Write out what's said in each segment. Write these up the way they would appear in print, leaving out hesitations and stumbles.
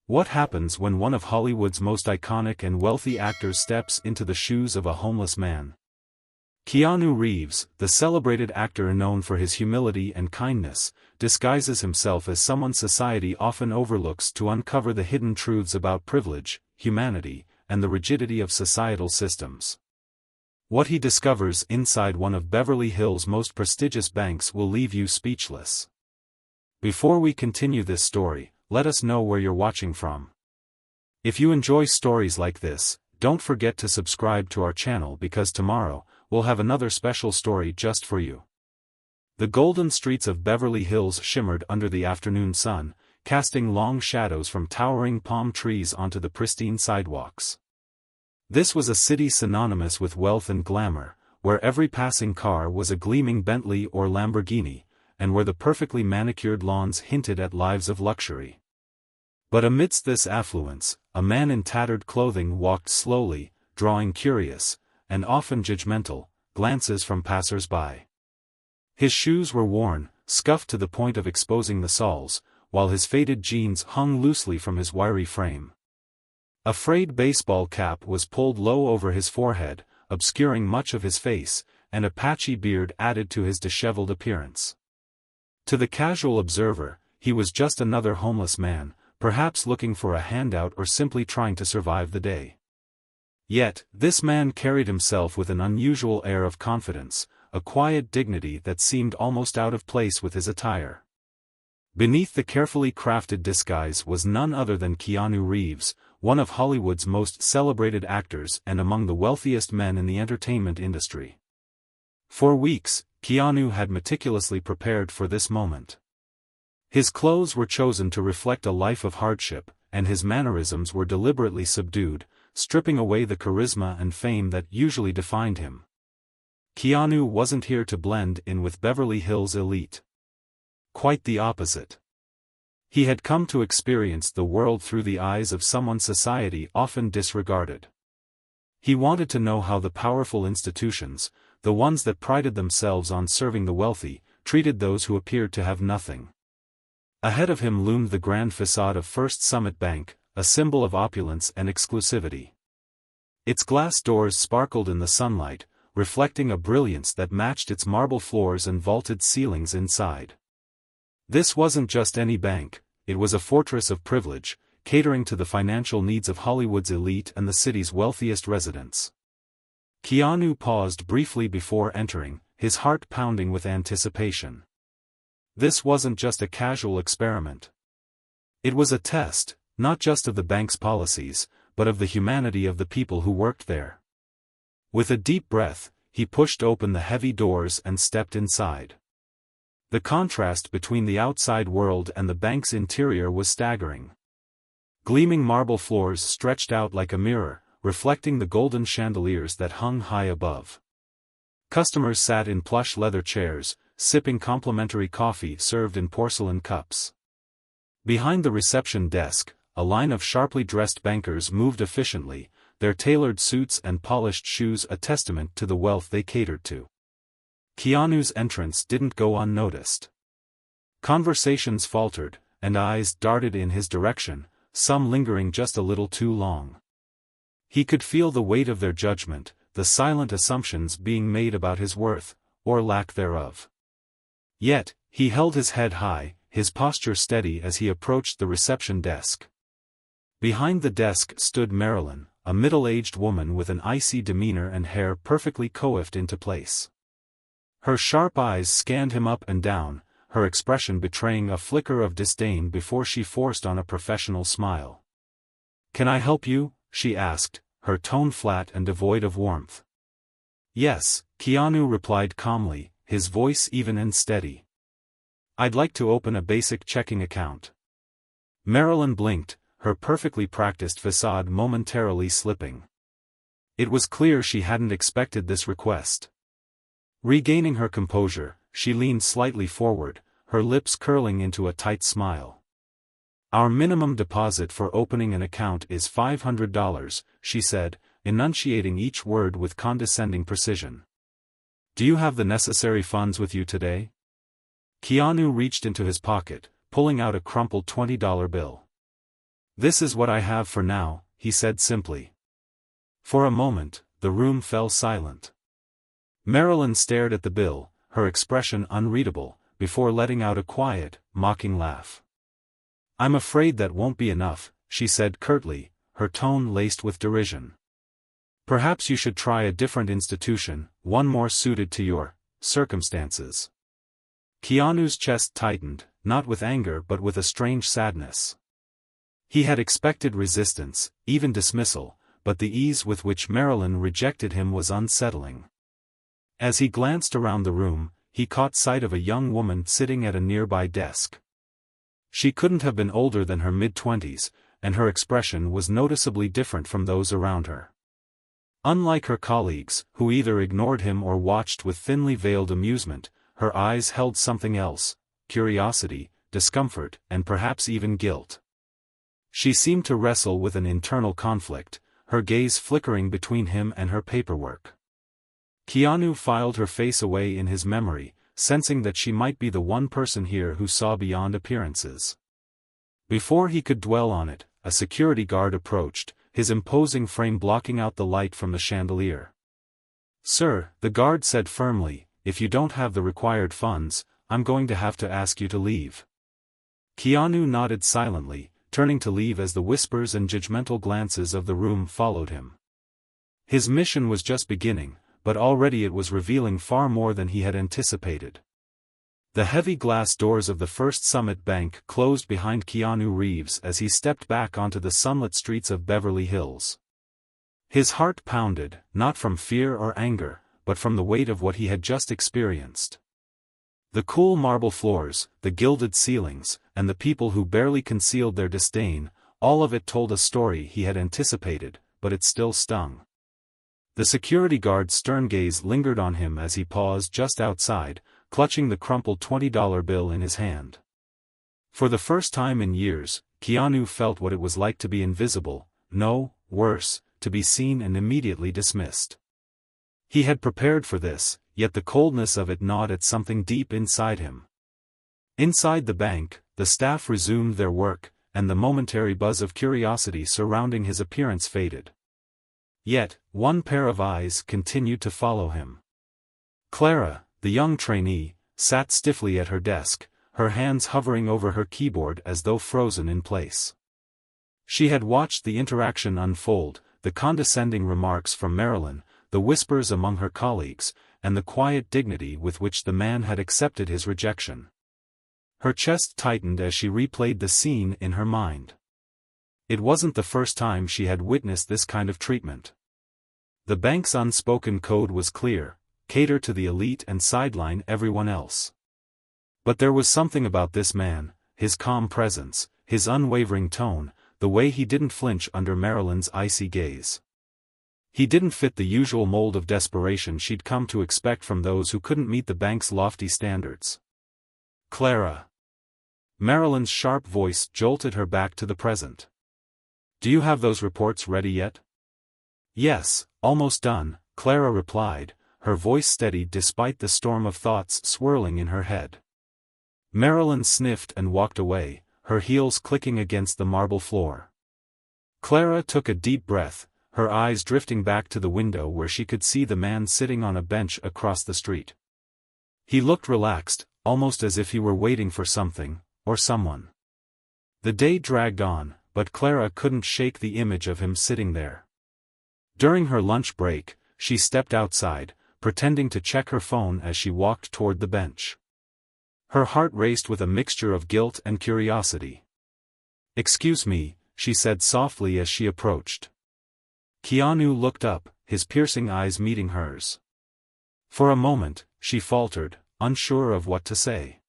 What happens when one of Hollywood's most iconic and wealthy actors steps into the shoes of a homeless man? Keanu Reeves, the celebrated actor known for his humility and kindness, disguises himself as someone society often overlooks to uncover the hidden truths about privilege, humanity, and the rigidity of societal systems. What he discovers inside one of Beverly Hills' most prestigious banks will leave you speechless. Before we continue this story, let us know where you're watching from. If you enjoy stories like this, don't forget to subscribe to our channel because tomorrow, we'll have another special story just for you. The golden streets of Beverly Hills shimmered under the afternoon sun, casting long shadows from towering palm trees onto the pristine sidewalks. This was a city synonymous with wealth and glamour, where every passing car was a gleaming Bentley or Lamborghini, and where the perfectly manicured lawns hinted at lives of luxury. But amidst this affluence, a man in tattered clothing walked slowly, drawing curious, and often judgmental, glances from passers-by. His shoes were worn, scuffed to the point of exposing the soles, while his faded jeans hung loosely from his wiry frame. A frayed baseball cap was pulled low over his forehead, obscuring much of his face, and a patchy beard added to his disheveled appearance. To the casual observer, he was just another homeless man, perhaps looking for a handout or simply trying to survive the day. Yet, this man carried himself with an unusual air of confidence, a quiet dignity that seemed almost out of place with his attire. Beneath the carefully crafted disguise was none other than Keanu Reeves, one of Hollywood's most celebrated actors and among the wealthiest men in the entertainment industry. For weeks, Keanu had meticulously prepared for this moment. His clothes were chosen to reflect a life of hardship, and his mannerisms were deliberately subdued, stripping away the charisma and fame that usually defined him. Keanu wasn't here to blend in with Beverly Hills elite. Quite the opposite. He had come to experience the world through the eyes of someone society often disregarded. He wanted to know how the powerful institutions, the ones that prided themselves on serving the wealthy, treated those who appeared to have nothing. Ahead of him loomed the grand facade of First Summit Bank, a symbol of opulence and exclusivity. Its glass doors sparkled in the sunlight, reflecting a brilliance that matched its marble floors and vaulted ceilings inside. This wasn't just any bank, it was a fortress of privilege, catering to the financial needs of Hollywood's elite and the city's wealthiest residents. Keanu paused briefly before entering, his heart pounding with anticipation. This wasn't just a casual experiment. It was a test, not just of the bank's policies, but of the humanity of the people who worked there. With a deep breath, he pushed open the heavy doors and stepped inside. The contrast between the outside world and the bank's interior was staggering. Gleaming marble floors stretched out like a mirror, reflecting the golden chandeliers that hung high above. Customers sat in plush leather chairs, sipping complimentary coffee served in porcelain cups. Behind the reception desk, a line of sharply dressed bankers moved efficiently, their tailored suits and polished shoes a testament to the wealth they catered to. Keanu's entrance didn't go unnoticed. Conversations faltered, and eyes darted in his direction, some lingering just a little too long. He could feel the weight of their judgment, the silent assumptions being made about his worth, or lack thereof. Yet, he held his head high, his posture steady as he approached the reception desk. Behind the desk stood Marilyn, a middle-aged woman with an icy demeanor and hair perfectly coiffed into place. Her sharp eyes scanned him up and down, her expression betraying a flicker of disdain before she forced on a professional smile. "Can I help you?" she asked, her tone flat and devoid of warmth. "Yes," Keanu replied calmly, his voice even and steady. "I'd like to open a basic checking account." Marilyn blinked, her perfectly practiced facade momentarily slipping. It was clear she hadn't expected this request. Regaining her composure, she leaned slightly forward, her lips curling into a tight smile. "Our minimum deposit for opening an account is $500, she said, enunciating each word with condescending precision. "Do you have the necessary funds with you today?" Keanu reached into his pocket, pulling out a crumpled $20 bill. "This is what I have for now," he said simply. For a moment, the room fell silent. Marilyn stared at the bill, her expression unreadable, before letting out a quiet, mocking laugh. "I'm afraid that won't be enough," she said curtly, her tone laced with derision. "Perhaps you should try a different institution, one more suited to your circumstances." Keanu's chest tightened, not with anger but with a strange sadness. He had expected resistance, even dismissal, but the ease with which Marilyn rejected him was unsettling. As he glanced around the room, he caught sight of a young woman sitting at a nearby desk. She couldn't have been older than her mid-20s, and her expression was noticeably different from those around her. Unlike her colleagues, who either ignored him or watched with thinly veiled amusement, her eyes held something else: curiosity, discomfort, and perhaps even guilt. She seemed to wrestle with an internal conflict, her gaze flickering between him and her paperwork. Keanu filed her face away in his memory, sensing that she might be the one person here who saw beyond appearances. Before he could dwell on it, a security guard approached, his imposing frame blocking out the light from the chandelier. "Sir," the guard said firmly, "if you don't have the required funds, I'm going to have to ask you to leave." Keanu nodded silently, turning to leave as the whispers and judgmental glances of the room followed him. His mission was just beginning, but already it was revealing far more than he had anticipated. The heavy glass doors of the First Summit Bank closed behind Keanu Reeves as he stepped back onto the sunlit streets of Beverly Hills. His heart pounded, not from fear or anger, but from the weight of what he had just experienced. The cool marble floors, the gilded ceilings, and the people who barely concealed their disdain, all of it told a story he had anticipated, but it still stung. The security guard's stern gaze lingered on him as he paused just outside, clutching the crumpled $20 bill in his hand. For the first time in years, Keanu felt what it was like to be invisible, no, worse, to be seen and immediately dismissed. He had prepared for this, yet the coldness of it gnawed at something deep inside him. Inside the bank, the staff resumed their work, and the momentary buzz of curiosity surrounding his appearance faded. Yet, one pair of eyes continued to follow him. Clara, the young trainee, sat stiffly at her desk, her hands hovering over her keyboard as though frozen in place. She had watched the interaction unfold, the condescending remarks from Marilyn, the whispers among her colleagues, and the quiet dignity with which the man had accepted his rejection. Her chest tightened as she replayed the scene in her mind. It wasn't the first time she had witnessed this kind of treatment. The bank's unspoken code was clear: cater to the elite and sideline everyone else. But there was something about this man, his calm presence, his unwavering tone, the way he didn't flinch under Marilyn's icy gaze. He didn't fit the usual mold of desperation she'd come to expect from those who couldn't meet the bank's lofty standards. "Clara." Marilyn's sharp voice jolted her back to the present. "Do you have those reports ready yet?" "Yes, almost done," Clara replied, her voice steady despite the storm of thoughts swirling in her head. Marilyn sniffed and walked away, her heels clicking against the marble floor. Clara took a deep breath, her eyes drifting back to the window where she could see the man sitting on a bench across the street. He looked relaxed, almost as if he were waiting for something, or someone. The day dragged on, but Clara couldn't shake the image of him sitting there. During her lunch break, she stepped outside, pretending to check her phone as she walked toward the bench. Her heart raced with a mixture of guilt and curiosity. "Excuse me," she said softly as she approached. Keanu looked up, his piercing eyes meeting hers. For a moment, she faltered, unsure of what to say.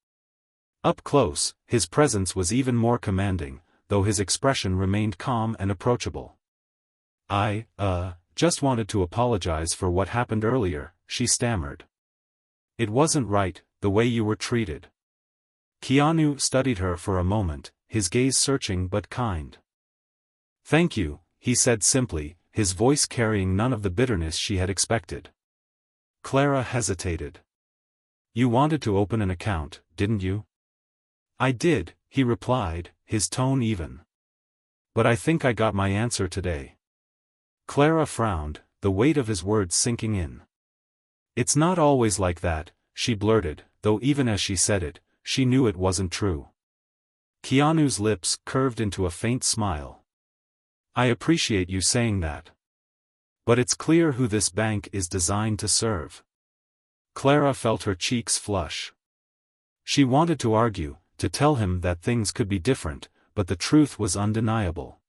Up close, his presence was even more commanding, though his expression remained calm and approachable. "I just wanted to apologize for what happened earlier," she stammered. "It wasn't right, the way you were treated." Keanu studied her for a moment, his gaze searching but kind. "Thank you," he said simply, his voice carrying none of the bitterness she had expected. Clara hesitated. "You wanted to open an account, didn't you?" "I did," he replied, his tone even. But I think I got my answer today. Clara frowned, the weight of his words sinking in. It's not always like that, she blurted, though even as she said it, she knew it wasn't true. Keanu's lips curved into a faint smile. I appreciate you saying that. But it's clear who this bank is designed to serve. Clara felt her cheeks flush. She wanted to argue, to tell him that things could be different, but the truth was undeniable.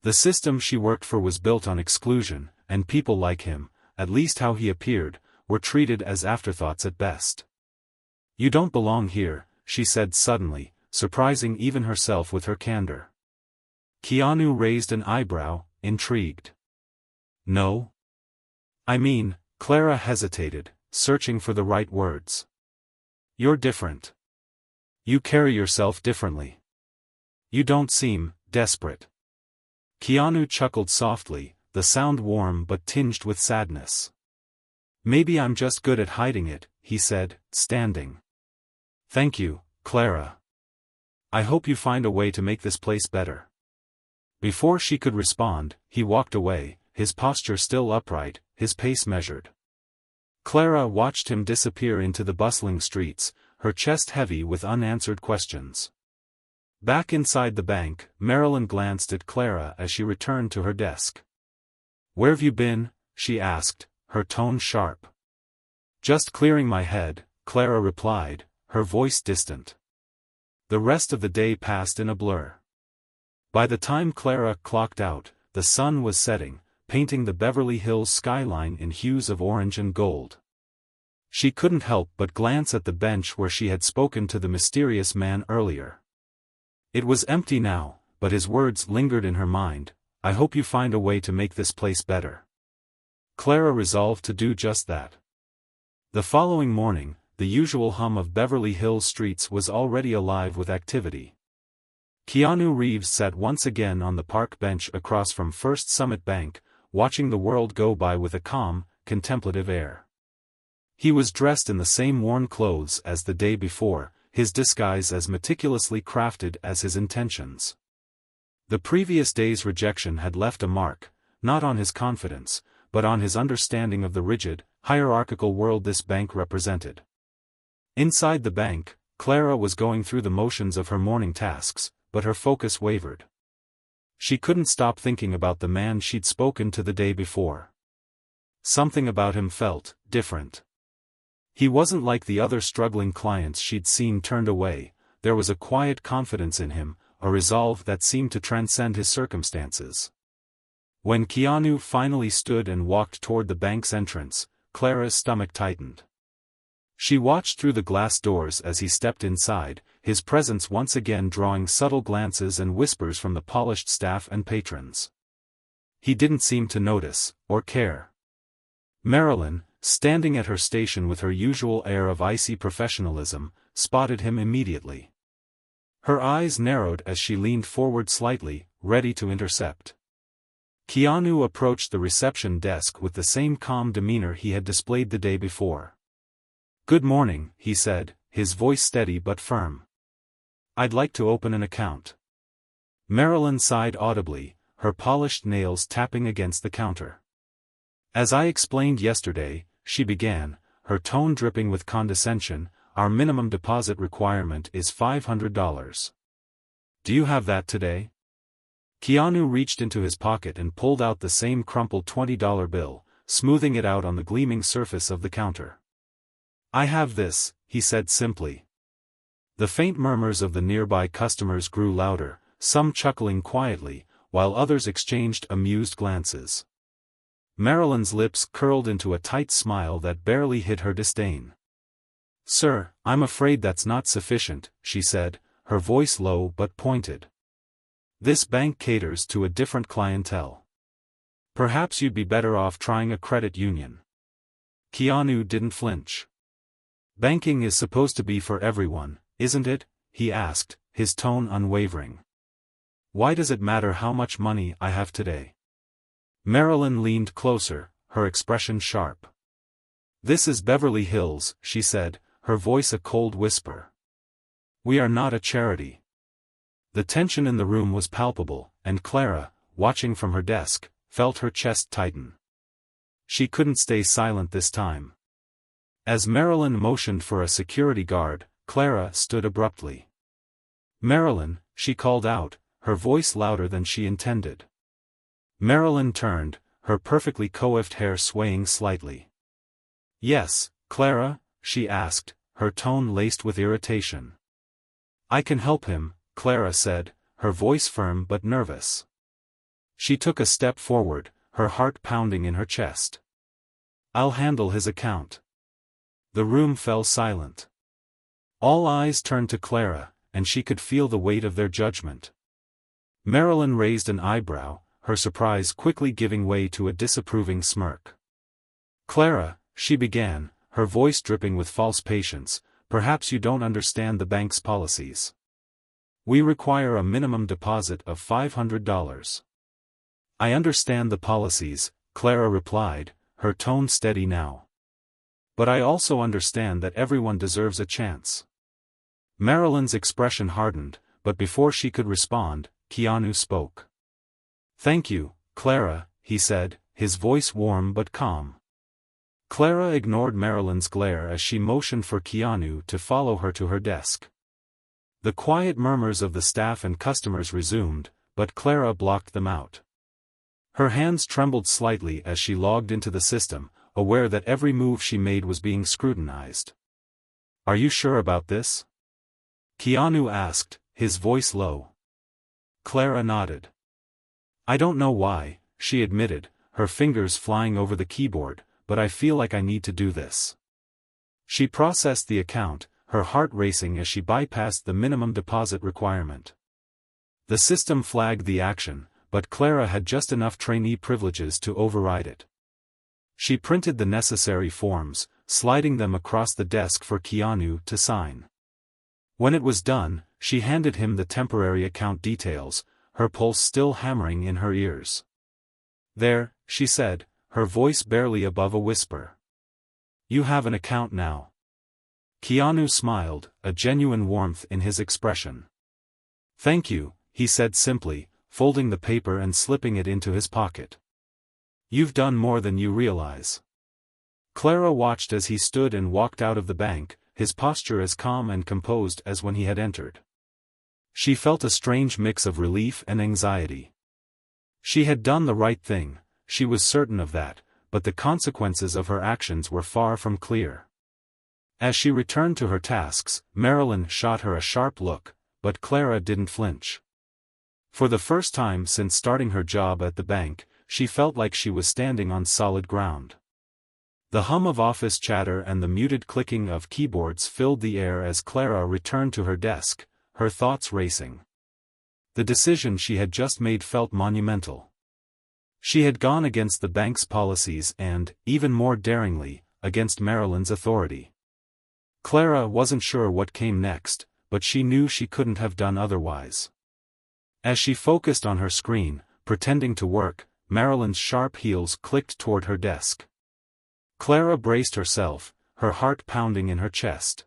The system she worked for was built on exclusion, and people like him, at least how he appeared, were treated as afterthoughts at best. You don't belong here, she said suddenly, surprising even herself with her candor. Keanu raised an eyebrow, intrigued. No? I mean, Clara hesitated, searching for the right words. You're different. You carry yourself differently. You don't seem desperate. Keanu chuckled softly, the sound warm but tinged with sadness. Maybe I'm just good at hiding it, he said, standing. Thank you, Clara. I hope you find a way to make this place better. Before she could respond, he walked away, his posture still upright, his pace measured. Clara watched him disappear into the bustling streets, her chest heavy with unanswered questions. Back inside the bank, Marilyn glanced at Clara as she returned to her desk. Where've you been? She asked, her tone sharp. Just clearing my head, Clara replied, her voice distant. The rest of the day passed in a blur. By the time Clara clocked out, the sun was setting, painting the Beverly Hills skyline in hues of orange and gold. She couldn't help but glance at the bench where she had spoken to the mysterious man earlier. It was empty now, but his words lingered in her mind. I hope you find a way to make this place better. Clara resolved to do just that. The following morning, the usual hum of Beverly Hills streets was already alive with activity. Keanu Reeves sat once again on the park bench across from First Summit Bank, watching the world go by with a calm, contemplative air. He was dressed in the same worn clothes as the day before, his disguise as meticulously crafted as his intentions. The previous day's rejection had left a mark, not on his confidence, but on his understanding of the rigid, hierarchical world this bank represented. Inside the bank, Clara was going through the motions of her morning tasks, but her focus wavered. She couldn't stop thinking about the man she'd spoken to the day before. Something about him felt different. He wasn't like the other struggling clients she'd seen turned away. There was a quiet confidence in him, a resolve that seemed to transcend his circumstances. When Keanu finally stood and walked toward the bank's entrance, Clara's stomach tightened. She watched through the glass doors as he stepped inside, his presence once again drawing subtle glances and whispers from the polished staff and patrons. He didn't seem to notice, or care. Marilyn, standing at her station with her usual air of icy professionalism, spotted him immediately. Her eyes narrowed as she leaned forward slightly, ready to intercept. Keanu approached the reception desk with the same calm demeanor he had displayed the day before. "Good morning," he said, his voice steady but firm. "I'd like to open an account." Marilyn sighed audibly, her polished nails tapping against the counter. "As I explained yesterday," she began, her tone dripping with condescension, "our minimum deposit requirement is $500. Do you have that today?" Keanu reached into his pocket and pulled out the same crumpled $20 bill, smoothing it out on the gleaming surface of the counter. "I have this," he said simply. The faint murmurs of the nearby customers grew louder, some chuckling quietly, while others exchanged amused glances. Marilyn's lips curled into a tight smile that barely hid her disdain. "Sir, I'm afraid that's not sufficient," she said, her voice low but pointed. "This bank caters to a different clientele. Perhaps you'd be better off trying a credit union." Keanu didn't flinch. "Banking is supposed to be for everyone, isn't it?" he asked, his tone unwavering. "Why does it matter how much money I have today?" Marilyn leaned closer, her expression sharp. "This is Beverly Hills," she said, her voice a cold whisper. "We are not a charity." The tension in the room was palpable, and Clara, watching from her desk, felt her chest tighten. She couldn't stay silent this time. As Marilyn motioned for a security guard, Clara stood abruptly. "Marilyn," she called out, her voice louder than she intended. Marilyn turned, her perfectly coiffed hair swaying slightly. "Yes, Clara?" she asked, her tone laced with irritation. "I can help him," Clara said, her voice firm but nervous. She took a step forward, her heart pounding in her chest. "I'll handle his account." The room fell silent. All eyes turned to Clara, and she could feel the weight of their judgment. Marilyn raised an eyebrow, her surprise quickly giving way to a disapproving smirk. "Clara," she began, her voice dripping with false patience, "perhaps you don't understand the bank's policies. We require a minimum deposit of $500. "I understand the policies," Clara replied, her tone steady now. "But I also understand that everyone deserves a chance." Marilyn's expression hardened, but before she could respond, Keanu spoke. "Thank you, Clara," he said, his voice warm but calm. Clara ignored Marilyn's glare as she motioned for Keanu to follow her to her desk. The quiet murmurs of the staff and customers resumed, but Clara blocked them out. Her hands trembled slightly as she logged into the system, aware that every move she made was being scrutinized. "Are you sure about this?" Keanu asked, his voice low. Clara nodded. "I don't know why," she admitted, her fingers flying over the keyboard, "but I feel like I need to do this." She processed the account, her heart racing as she bypassed the minimum deposit requirement. The system flagged the action, but Clara had just enough trainee privileges to override it. She printed the necessary forms, sliding them across the desk for Keanu to sign. When it was done, she handed him the temporary account details, her pulse still hammering in her ears. "There," she said, her voice barely above a whisper. "You have an account now." Keanu smiled, a genuine warmth in his expression. "Thank you," he said simply, folding the paper and slipping it into his pocket. "You've done more than you realize." Clara watched as he stood and walked out of the bank, his posture as calm and composed as when he had entered. She felt a strange mix of relief and anxiety. She had done the right thing, she was certain of that, but the consequences of her actions were far from clear. As she returned to her tasks, Marilyn shot her a sharp look, but Clara didn't flinch. For the first time since starting her job at the bank, she felt like she was standing on solid ground. The hum of office chatter and the muted clicking of keyboards filled the air as Clara returned to her desk, her thoughts racing. The decision she had just made felt monumental. She had gone against the bank's policies and, even more daringly, against Marilyn's authority. Clara wasn't sure what came next, but she knew she couldn't have done otherwise. As she focused on her screen, pretending to work, Marilyn's sharp heels clicked toward her desk. Clara braced herself, her heart pounding in her chest.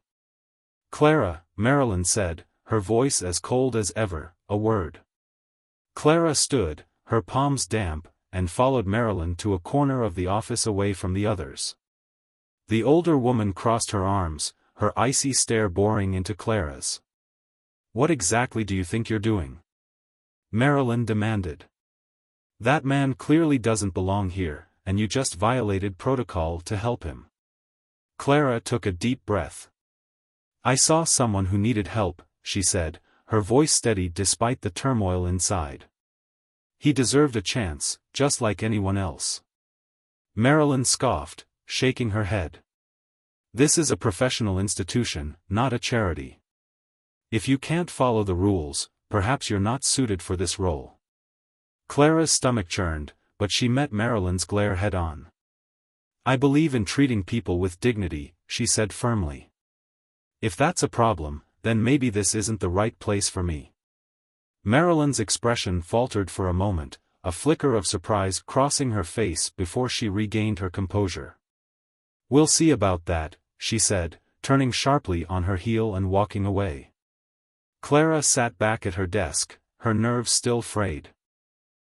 "Clara," Marilyn said, her voice as cold as ever, "a word." Clara stood, her palms damp, and followed Marilyn to a corner of the office away from the others. The older woman crossed her arms, her icy stare boring into Clara's. "What exactly do you think you're doing?" Marilyn demanded. "That man clearly doesn't belong here, and you just violated protocol to help him." Clara took a deep breath. "I saw someone who needed help," she said, her voice steady despite the turmoil inside. "He deserved a chance, just like anyone else." Marilyn scoffed, shaking her head. "This is a professional institution, not a charity. If you can't follow the rules, perhaps you're not suited for this role." Clara's stomach churned, but she met Marilyn's glare head-on. "I believe in treating people with dignity," she said firmly. "If that's a problem, then maybe this isn't the right place for me." Marilyn's expression faltered for a moment, a flicker of surprise crossing her face before she regained her composure. "We'll see about that," she said, turning sharply on her heel and walking away. Clara sat back at her desk, her nerves still frayed.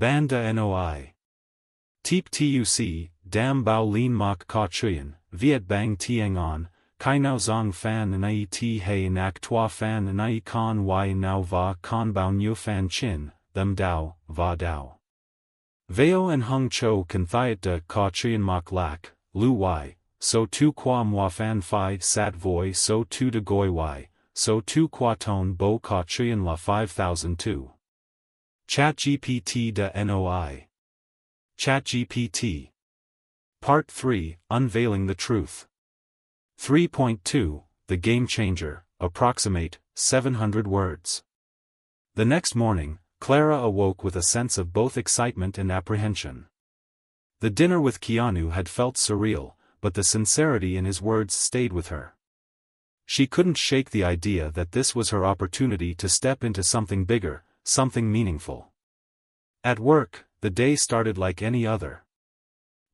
Banda Noi. Teep Tuc, Dam Bao Lin Mok Ka Chuyen, Viet Bang Tieng On, Kai Nao Zong Fan Nai Ti Hai Nak Tua Fan Nai Con Y Nao Va Con Bao Nhu Fan Chin, Them Dao, Va Dao. Veo and Hung Cho Kan Thiet De Ka Chuyen Mok Lak, Lu Y, So Tu Qua Mua Fan Phi Sat Voi So Tu De Goi Y, So Tu Qua Ton Bo Ka Chuyen La 5002. ChatGPT De Noi. ChatGPT. Part 3, Unveiling the Truth. 3.2, The Game Changer, approximate, 700 words. The next morning, Clara awoke with a sense of both excitement and apprehension. The dinner with Keanu had felt surreal, but the sincerity in his words stayed with her. She couldn't shake the idea that this was her opportunity to step into something bigger, something meaningful. At work, the day started like any other.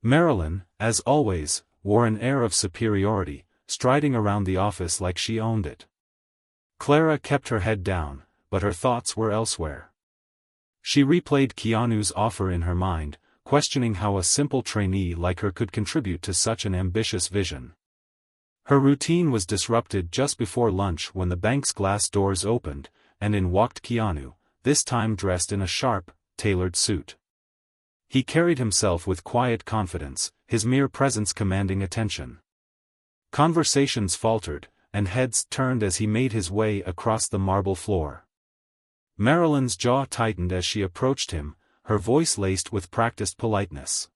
Marilyn, as always, wore an air of superiority, striding around the office like she owned it. Clara kept her head down, but her thoughts were elsewhere. She replayed Keanu's offer in her mind, questioning how a simple trainee like her could contribute to such an ambitious vision. Her routine was disrupted just before lunch when the bank's glass doors opened, and in walked Keanu, this time dressed in a sharp, tailored suit. He carried himself with quiet confidence, his mere presence commanding attention. Conversations faltered, and heads turned as he made his way across the marble floor. Marilyn's jaw tightened as she approached him, her voice laced with practiced politeness.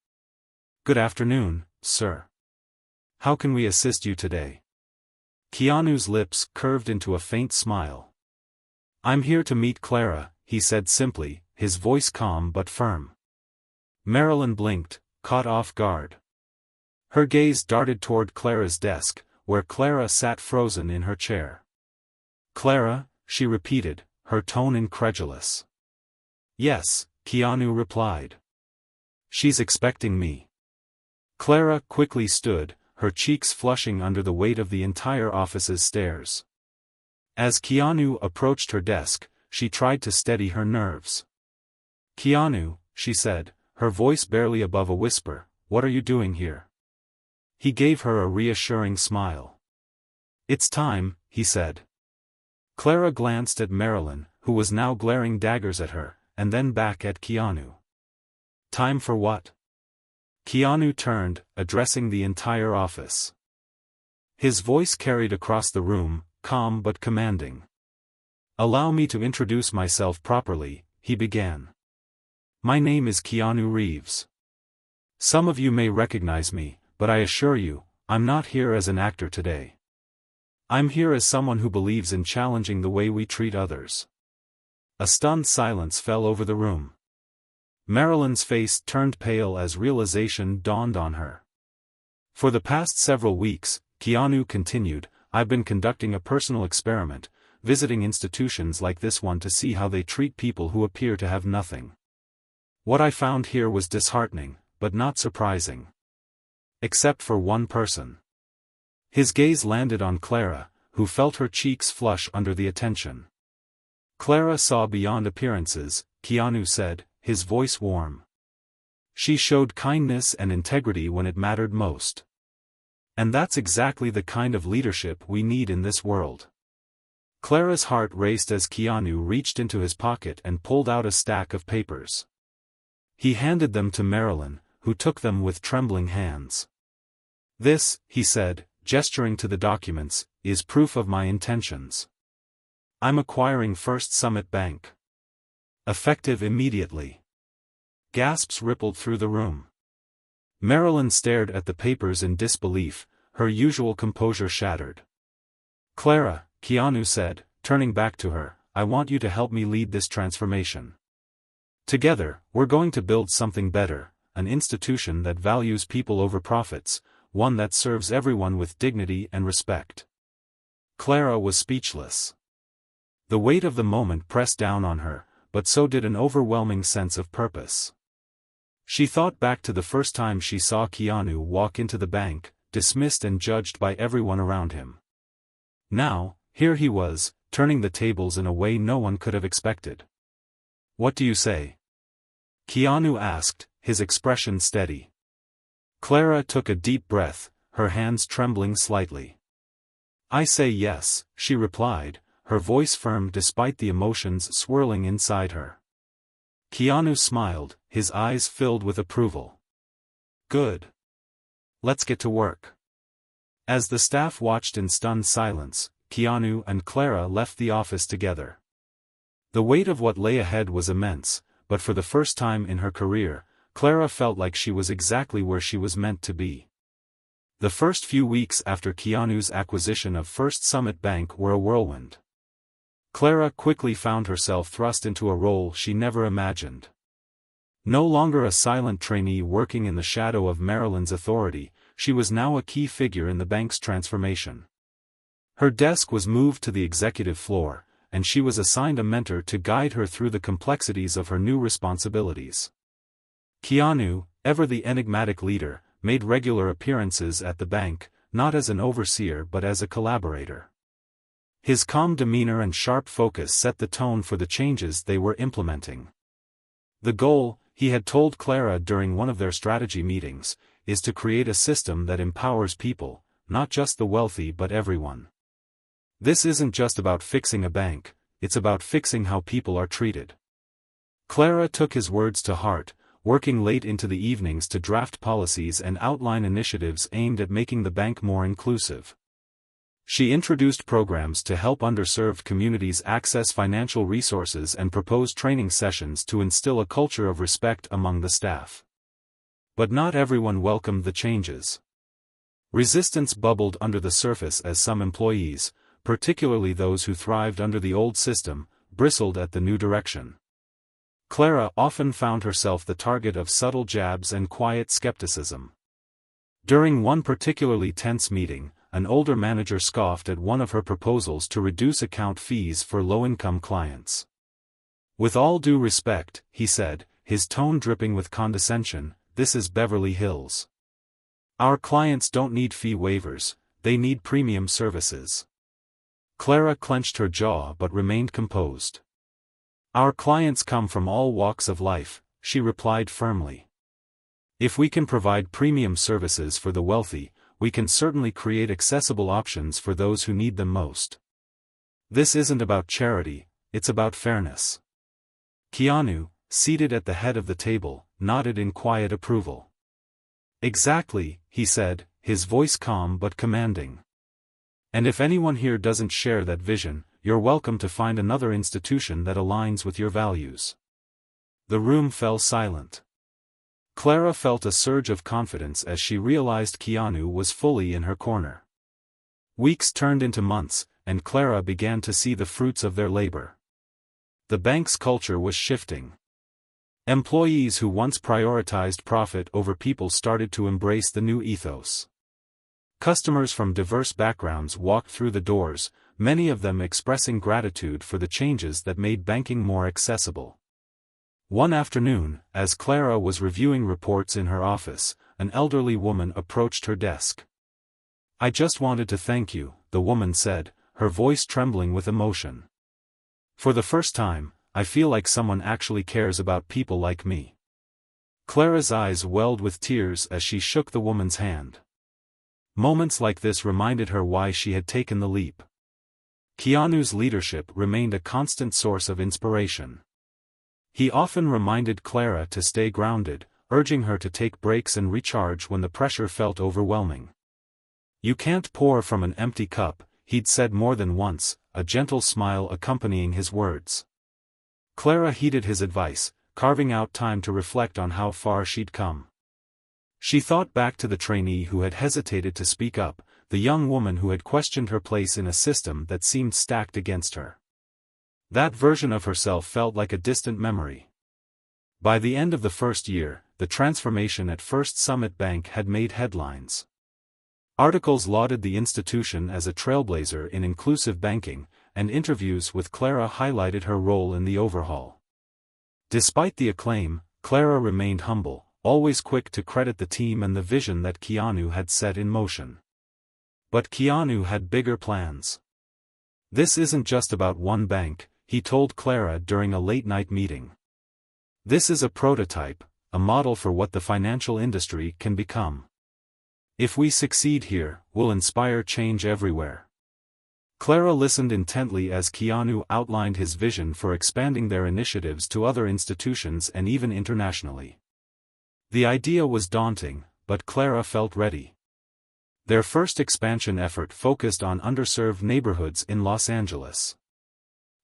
"Good afternoon, sir. How can we assist you today?" Keanu's lips curved into a faint smile. "I'm here to meet Clara," he said simply, his voice calm but firm. Marilyn blinked, caught off guard. Her gaze darted toward Clara's desk, where Clara sat frozen in her chair. "Clara?" she repeated, her tone incredulous. "Yes," Keanu replied. "She's expecting me." Clara quickly stood, her cheeks flushing under the weight of the entire office's stares. As Keanu approached her desk, she tried to steady her nerves. "Keanu," she said, her voice barely above a whisper, "what are you doing here?" He gave her a reassuring smile. "It's time," he said. Clara glanced at Marilyn, who was now glaring daggers at her, and then back at Keanu. "Time for what?" Keanu turned, addressing the entire office. His voice carried across the room, calm but commanding. "Allow me to introduce myself properly," he began. "My name is Keanu Reeves. Some of you may recognize me, but I assure you, I'm not here as an actor today. I'm here as someone who believes in challenging the way we treat others." A stunned silence fell over the room. Marilyn's face turned pale as realization dawned on her. "For the past several weeks," Keanu continued, "I've been conducting a personal experiment, visiting institutions like this one to see how they treat people who appear to have nothing. What I found here was disheartening, but not surprising. Except for one person." His gaze landed on Clara, who felt her cheeks flush under the attention. "Clara saw beyond appearances," Keanu said, his voice warm. "She showed kindness and integrity when it mattered most. And that's exactly the kind of leadership we need in this world." Clara's heart raced as Keanu reached into his pocket and pulled out a stack of papers. He handed them to Marilyn, who took them with trembling hands. "This," he said, gesturing to the documents, "is proof of my intentions. I'm acquiring First Summit Bank. Effective immediately." Gasps rippled through the room. Marilyn stared at the papers in disbelief, her usual composure shattered. "Clara," Keanu said, turning back to her, "I want you to help me lead this transformation. Together, we're going to build something better, an institution that values people over profits, one that serves everyone with dignity and respect." Clara was speechless. The weight of the moment pressed down on her, but so did an overwhelming sense of purpose. She thought back to the first time she saw Keanu walk into the bank, dismissed and judged by everyone around him. Now, here he was, turning the tables in a way no one could have expected. "What do you say?" Keanu asked, his expression steady. Clara took a deep breath, her hands trembling slightly. I say yes, she replied, her voice firm despite the emotions swirling inside her. Keanu smiled, his eyes filled with approval. Good. Let's get to work. As the staff watched in stunned silence, Keanu and Clara left the office together. The weight of what lay ahead was immense, but for the first time in her career, Clara felt like she was exactly where she was meant to be. The first few weeks after Keanu's acquisition of First Summit Bank were a whirlwind. Clara quickly found herself thrust into a role she never imagined. No longer a silent trainee working in the shadow of Maryland's authority, she was now a key figure in the bank's transformation. Her desk was moved to the executive floor, and she was assigned a mentor to guide her through the complexities of her new responsibilities. Keanu, ever the enigmatic leader, made regular appearances at the bank, not as an overseer but as a collaborator. His calm demeanor and sharp focus set the tone for the changes they were implementing. The goal, he had told Clara during one of their strategy meetings, is to create a system that empowers people, not just the wealthy but everyone. This isn't just about fixing a bank, it's about fixing how people are treated. Clara took his words to heart, working late into the evenings to draft policies and outline initiatives aimed at making the bank more inclusive. She introduced programs to help underserved communities access financial resources and proposed training sessions to instill a culture of respect among the staff. But not everyone welcomed the changes. Resistance bubbled under the surface as some employees, particularly those who thrived under the old system, bristled at the new direction. Clara often found herself the target of subtle jabs and quiet skepticism. During one particularly tense meeting, an older manager scoffed at one of her proposals to reduce account fees for low-income clients. With all due respect, he said, his tone dripping with condescension, this is Beverly Hills. Our clients don't need fee waivers, they need premium services. Clara clenched her jaw but remained composed. Our clients come from all walks of life, she replied firmly. If we can provide premium services for the wealthy, we can certainly create accessible options for those who need them most. This isn't about charity, it's about fairness. Keanu, seated at the head of the table, nodded in quiet approval. Exactly, he said, his voice calm but commanding. And if anyone here doesn't share that vision, you're welcome to find another institution that aligns with your values. The room fell silent. Clara felt a surge of confidence as she realized Keanu was fully in her corner. Weeks turned into months, and Clara began to see the fruits of their labor. The bank's culture was shifting. Employees who once prioritized profit over people started to embrace the new ethos. Customers from diverse backgrounds walked through the doors, many of them expressing gratitude for the changes that made banking more accessible. One afternoon, as Clara was reviewing reports in her office, an elderly woman approached her desk. I just wanted to thank you, the woman said, her voice trembling with emotion. For the first time, I feel like someone actually cares about people like me. Clara's eyes welled with tears as she shook the woman's hand. Moments like this reminded her why she had taken the leap. Keanu's leadership remained a constant source of inspiration. He often reminded Clara to stay grounded, urging her to take breaks and recharge when the pressure felt overwhelming. You can't pour from an empty cup, he'd said more than once, a gentle smile accompanying his words. Clara heeded his advice, carving out time to reflect on how far she'd come. She thought back to the trainee who had hesitated to speak up, the young woman who had questioned her place in a system that seemed stacked against her. That version of herself felt like a distant memory. By the end of the first year, the transformation at First Summit Bank had made headlines. Articles lauded the institution as a trailblazer in inclusive banking, and interviews with Clara highlighted her role in the overhaul. Despite the acclaim, Clara remained humble, always quick to credit the team and the vision that Keanu had set in motion. But Keanu had bigger plans. This isn't just about one bank, he told Clara during a late-night meeting. This is a prototype, a model for what the financial industry can become. If we succeed here, we'll inspire change everywhere. Clara listened intently as Keanu outlined his vision for expanding their initiatives to other institutions and even internationally. The idea was daunting, but Clara felt ready. Their first expansion effort focused on underserved neighborhoods in Los Angeles.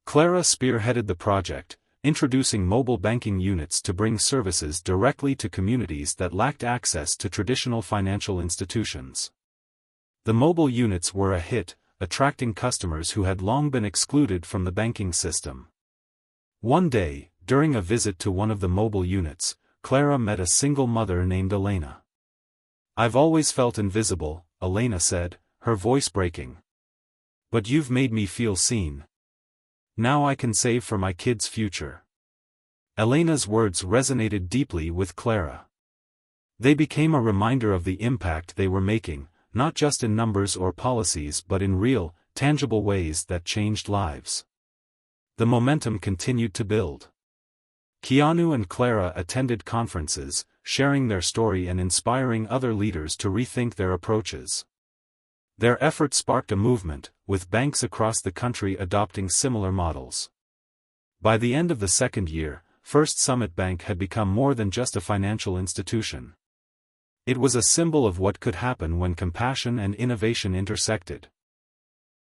Clara spearheaded the project, introducing mobile banking units to bring services directly to communities that lacked access to traditional financial institutions. The mobile units were a hit, attracting customers who had long been excluded from the banking system. One day, during a visit to one of the mobile units, Clara met a single mother named Elena. "I've always felt invisible," Elena said, her voice breaking. "But you've made me feel seen. Now I can save for my kids' future." Elena's words resonated deeply with Clara. They became a reminder of the impact they were making, not just in numbers or policies but in real, tangible ways that changed lives. The momentum continued to build. Keanu and Clara attended conferences, sharing their story and inspiring other leaders to rethink their approaches. Their efforts sparked a movement, with banks across the country adopting similar models. By the end of the second year, First Summit Bank had become more than just a financial institution. It was a symbol of what could happen when compassion and innovation intersected.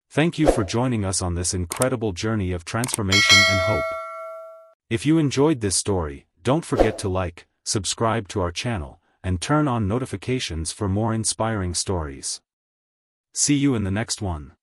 Thank you for joining us on this incredible journey of transformation and hope. If you enjoyed this story, don't forget to like, subscribe to our channel, and turn on notifications for more inspiring stories. See you in the next one.